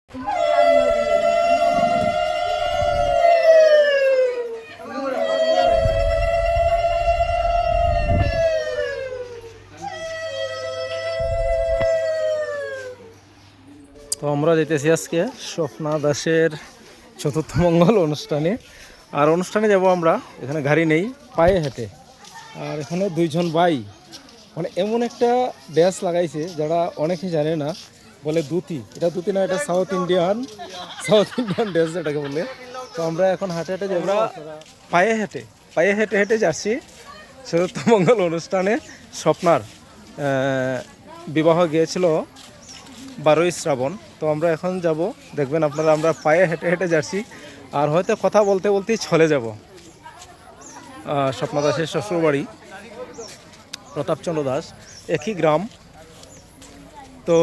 তো আমরা যেতেছি আজকে স্বপ্না দাসের চতুর্থ মঙ্গল অনুষ্ঠানে। আর অনুষ্ঠানে যাব আমরা, এখানে গাড়ি নেই, পায়ে হেঁটে। আর এখানে দুইজন ভাই মানে এমন একটা ড্রেস লাগাইছে যারা অনেকেই জানে না, বলে ধুতি। এটা ধুতি না, এটা সাউথ ইন্ডিয়ান ড্রেস যেটাকে বলে। তো আমরা এখন হাঁটে হেঁটে আমরা পায়ে হেঁটে যাচ্ছি চতুর্থ মঙ্গল অনুষ্ঠানে। স্বপ্নার বিবাহ গিয়েছিল 12ই শ্রাবণ। তো আমরা এখন যাব, দেখবেন আপনারা, আমরা পায়ে হেঁটে যাচ্ছি। আর হয়তো কথা বলতে বলতেই চলে যাব। স্বপ্না দাসের শ্বশুরবাড়ি প্রতাপচন্দ্র দাস, একই গ্রাম। তো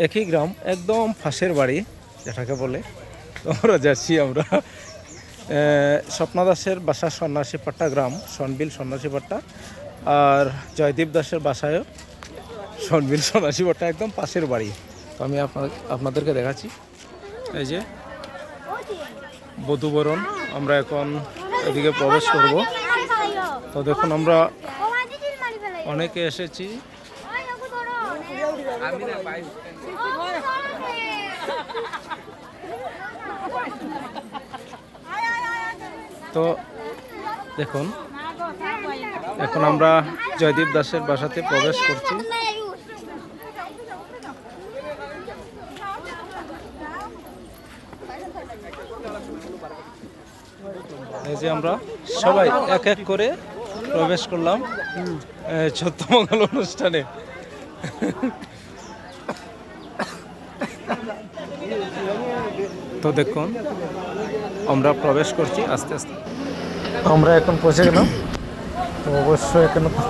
একই গ্রাম, একদম ফাঁসের বাড়ি যেটাকে বলে। তো আমরা যাচ্ছি। আমরা স্বপ্না দাসের বাসা সন্ন্যাসীপাট্টা গ্রাম, সনবিল সন্ন্যাসীপাট্টা। আর জয়দীপ দাসের বাসায়ও সনবিল সন্ন্যাসীপাট্টা, একদম পাশের বাড়ি। তো আমি আপনাদেরকে দেখাচ্ছি। এই যে বধূবরণ, আমরা এখন এদিকে প্রবেশ করব। তো দেখুন, আমরা অনেকে এসেছি। তো দেখুন, এখন আমরা জয়দীপ দাসের বাসাতে প্রবেশ করছি। এই যে আমরা সবাই এক এক করে প্রবেশ করলাম চতুর্থ মঙ্গল অনুষ্ঠানে। তো দেখুন, আমরা প্রবেশ করছি আস্তে আস্তে। আমরা এখন পৌঁছে গেলাম। তো অবশ্যই এখানে তো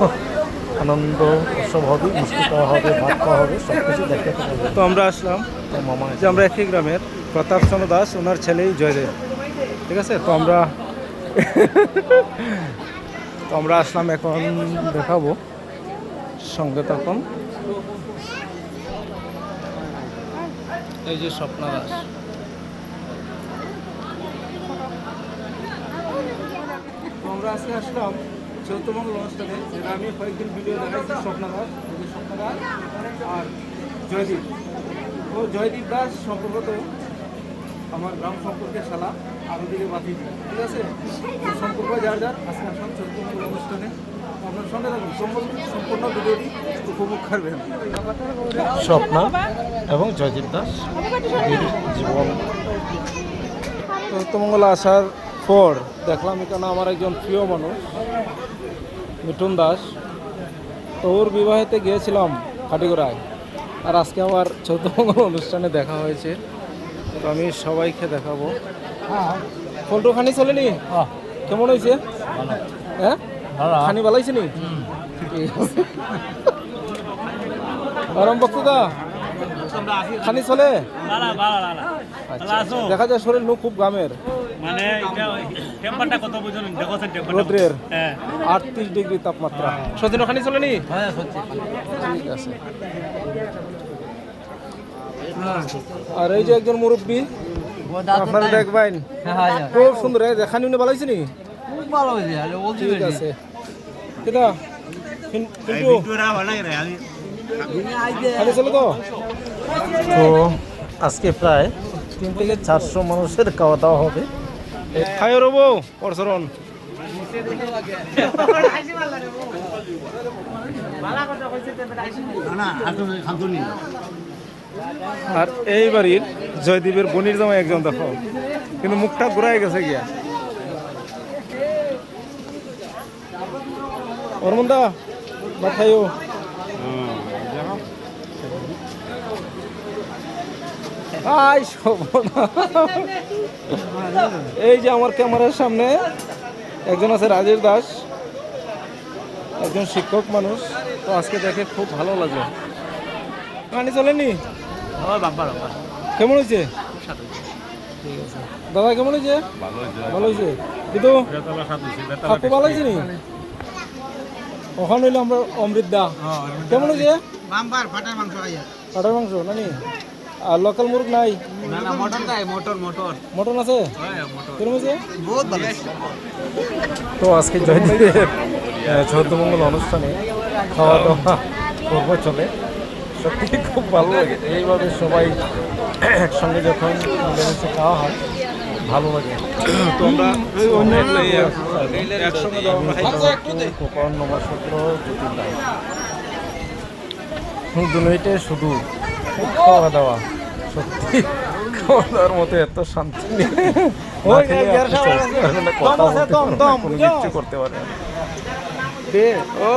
আনন্দ উৎসব হবে, মিষ্টি খাওয়া হবে, ভাত খাওয়া হবে, সব কিছু দেখতে হবে। তো আমরা আসলাম, তো মামা যে আমরা একই গ্রামের প্রতাপচন্দ্র দাস, ওনার ছেলেই জয়দেব, ঠিক আছে। তো আমরা আসলাম, এখন দেখাবো, সঙ্গে তখন। এই যে স্বপ্না দাস, আমরা আজকে আসলাম চতুর্থ মঙ্গল অনুষ্ঠানে, যেটা আমি কয়েকদিন ভিডিও দেখাইছি। স্বপ্না দাস আর জয়দীপ। তো জয়দীপ দাস সম্পর্কত আমার গ্রাম সম্পর্কে শালা, আর ওদিকে বাতি, ঠিক আছে। সম্পর্ক যার আজকে আসলাম চতুর্থ মঙ্গল অনুষ্ঠানে। আপনার সঙ্গে থাকুন, সম্পূর্ণ ভিডিওটি উপভোগ করবেন। স্বপ্না এবং জয়দীপ দাস জীবন। চতুর্থ মঙ্গল আসার পর দেখলাম এখানে আমার একজন প্রিয় মানুষ মিঠুন দাস। তো ওর বিবাহেতে গিয়েছিলাম খাটিগড়ায়, আর আজকে আমার চতুর্থ মঙ্গল অনুষ্ঠানে দেখা হয়েছে। তো আমি সবাইকে দেখাবো। ফোনটো খানি চলেনি, কেমন হয়েছে? হ্যাঁ, খানি ভালাইছে নি? গরম বক্তৃতা খানি চলে? দেখা যায় শরীর নুক খুব গামের, মানে টেম্পারটা কত বুঝুন দেখছেন, রোদ্রের 38 ডিগ্রি তাপমাত্রা। সদিন ওখানে চলেনি? ঠিক আছে। আর এই যে একজন মুরব্বী, আপনারা দেখবেন, খুব সুন্দর। দেখানি উনি ভালো হয়েছে নি? ঠিক আছে। তো আজকে প্রায় 3 থেকে 400 মানুষের খাওয়া দাওয়া হবে। খায় রব পরচরণ। আর এই বাড়ির জয়দীপের বোনের জামাই একজন, দেখো, কিন্তু মুখটা ঘুরাই গেছে গিয়া। অরমন্দা ভাত খাইও। এই যে আমার ক্যামেরার সামনে একজন আছে রাজেশ দাস, একজন শিক্ষক মানুষ। তো আজকে দেখে খুব ভালো লাগলো। কাহানি চলেনি? কেমন হয়েছে? ঠিক আছে দাদা, কেমন হয়েছে? ভালো হয়েছে। কিন্তু কাকু ভালো হয়েছে নি? ওখানে হইলে আমরা অমৃত দা। কেমন হয়েছে? পাটার মাংস নানি আর লোকাল মুরগ নাই না না মটন নাই মটন মটন মটন আছে হ্যাঁ মটন কিরম আছে বহুত ভালো তো আজকে জয়দেবের 14 মঙ্গল অনুষ্ঠানে খাওয়া দাওয়া পর্ব চলে সত্যি খুব ভালো লাগে এইভাবে সবাই একসঙ্গে যখন মিলেমিশে খাওয়া হয় ভালো লাগে তো আমরা একসঙ্গে কোপন নমস্কার দুটোইতে শুধু খাওয়া দাওয়া সত্যি খাওয়া দাওয়ার মতো এত শান্তি নেই না খেলে আপনি চলতে পারবেন না, কথা বলতে পারবেন না, কোনো কিচ্ছু করতে পারবেন না। ও